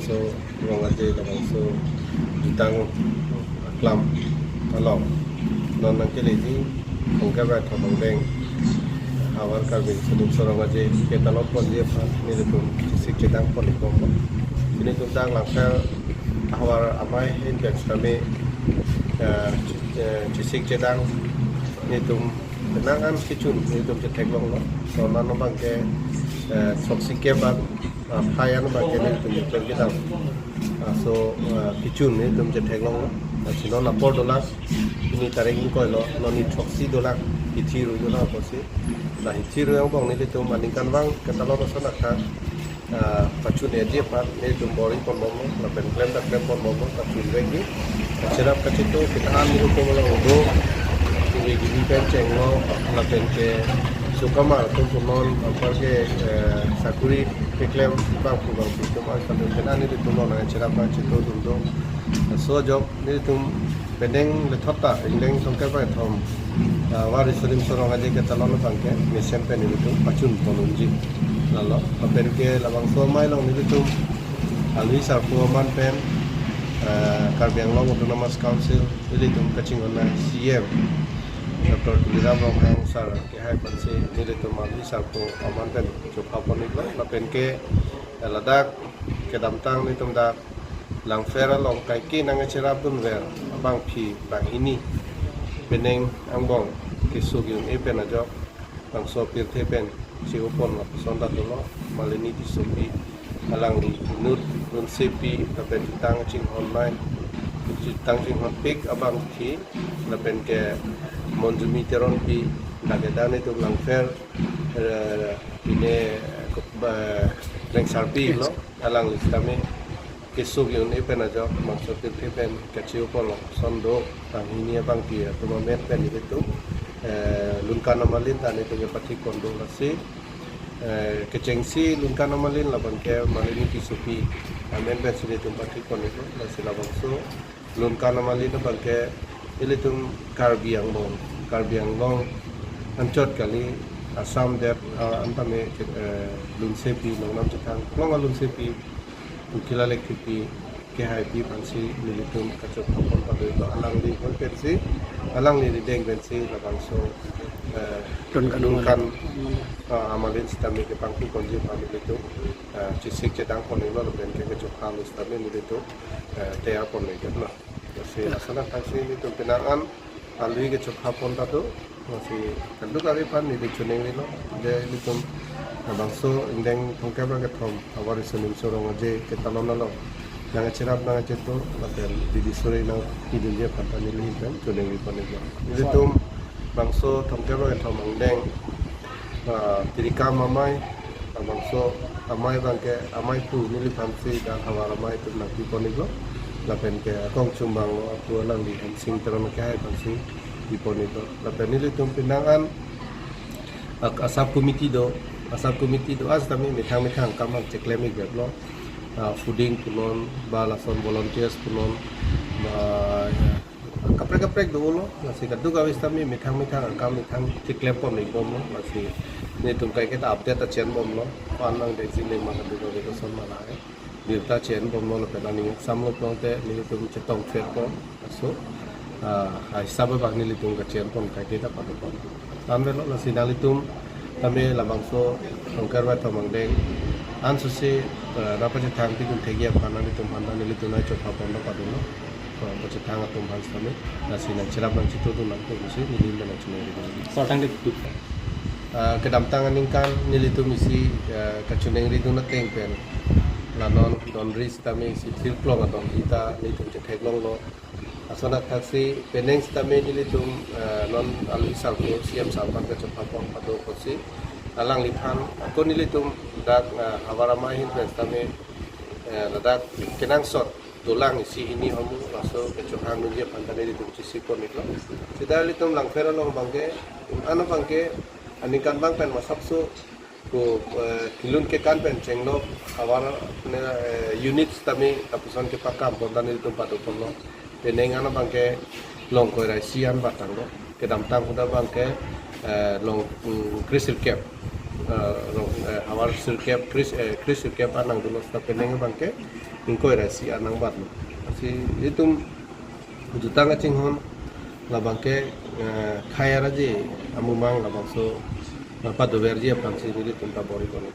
so rong aje labang so ditang klam along non nang ke lezi ongka ba thomang deng awal karbin sedung sorong aje ke talop pon dia pa ni tum sik cedang pon ikong sini tum dang langsel awal amai in bek kami sik cedang ni tum kenangan kicun ni tum cetek long lo so nan bang ke soksi ke ba phayan ba ke ni tum cetek kita so kicun ni tum cetek long lo sino na por dolas ini tarik ini koi lo noni soksi dolas hitiru dolas posi nah hitiru yang bang ni tum maningkan bang ketalo pasana kan pacun dia pat ni tum bori pon momo na pen klem tak klem pon momo tak lagi cerap kecitu kita ambil tum lo do ini gini kan cenglo na pen ke sukamar tum punon apa ke sakuri ke klem bang pu bang tum mas pen kenan ni tum lo na cerap kecitu tum do so job ni tum bedeng le thota indeng songkai ba thom waris sudim sorong aja ke talon bangke ni sempe ni tum pacun ponunji lalu pen ke labang so mai long ni tum alwi sar puaman pen Karbiang Long Autonomous Council ini tum kacing ona CM Dr. Tulira Bang Sar ke hai panse ni tum alwi sar pu aman pen chokha ponik la pen ke ladak ke damtang ni tum da lang fera long kai ki nang cerap dun ver bang phi bang ini beneng angbong ke sugyung e pen ajo bang so pir the pen si upon la sonda dolo malini di sopi alang di nut run sepi la pen tang ching online tang ching hon pik abang thi la pen ke monjumi teron pi lagedane tu lang fer ine reng sarpi lo alang listame kesuk yun ipen aja maksud ipen kecil polo sondo tang ini abang dia tu mamet pen itu lunkan amalin tani tu pati kondo lasi kecengsi lunkan amalin laban ke malini kisupi amen pen sini tu pati kondo lasi labang so lunkan amalin abang ke ili tu Karbiang Long ancot kali asam der antame lunsepi longnam cetang longa lunsepi ukila lekti ke hai pi pansi militum kacok kapon pada itu alang di konversi alang ni deng pensi labang so kan amalin stami ke pangku konji pamil itu cisik cedang pon itu lebih ke kacok halus stami itu tear pon itu lah masih asal taksi itu penangan alwi kacok kapon tado masih kandu kali pan ni dicuning ni lo dia itu bangso indeng tongkai ba ketom awari sunim sorong aje ketalon lo nang cerap nang ceto laten di sore nang idun dia pantani li kan cuning li pon itu tum bangso tongkai ba ketom indeng tirika mamai bangso amai bangke amai tu nili pansi dan hawara mai tu nak di pon itu laten ke kong cumbang aku lang di sing teron ke hai pansi di pon itu laten nili tum pinangan asap komiti do as kami mitang kamang ceklemik beblo fooding punon balason volunteers punon kaprek dulu masih kadu kawis kami mitang ceklem pom ni bom lo masih ni tungkai kita update acian bom lo panang de sini mah kadu kawis to son mana dirta cian bom lo penani samlo pronte ni tum cetong fer pom so ai sabe bang ni tung kacian pom kai kita padu pom tambe lo sinali tum kami labang so tongkar ba tomang deng ansu se napa je thang ti kun thegi apana ni tum handa ni tu nai chokha pon da padu no ko je thang tum hans kami nasina cerap bang citu tu nang ko misi ni lim na chune ri Sortang itu kedam tangan ningkan ni tu misi kachuneng ri tu na teng pen lanon don ris kami si tilklong adon kita ni tu je theglong lo asana taksi peneng stame ni tu non alwi sal ko siam salpan ka chokha pon padu ko si alang liphan ko ni tu dak hawara mai hin stame ladak kenang sot tulang isi ini homu raso kecohan nunje pantane di tum sisi pon itu sidal itu lang fera long bangke ano bangke anikan bang pen masapso ko kilun ke kan pen chenglo hawara unit stame tapusan ke pakam pantane di tum padu pon lo peneng ano bangke long ko sian batang lo ke dam tang kuda bangke long kristal cap hawar sirkep Chris sirkep anang dulu sta peneng bangke ingkoi rasi anang bat si itu jutang acing hon labangke khaya raji amumang labang so padoverji apang si dili tunta bori kono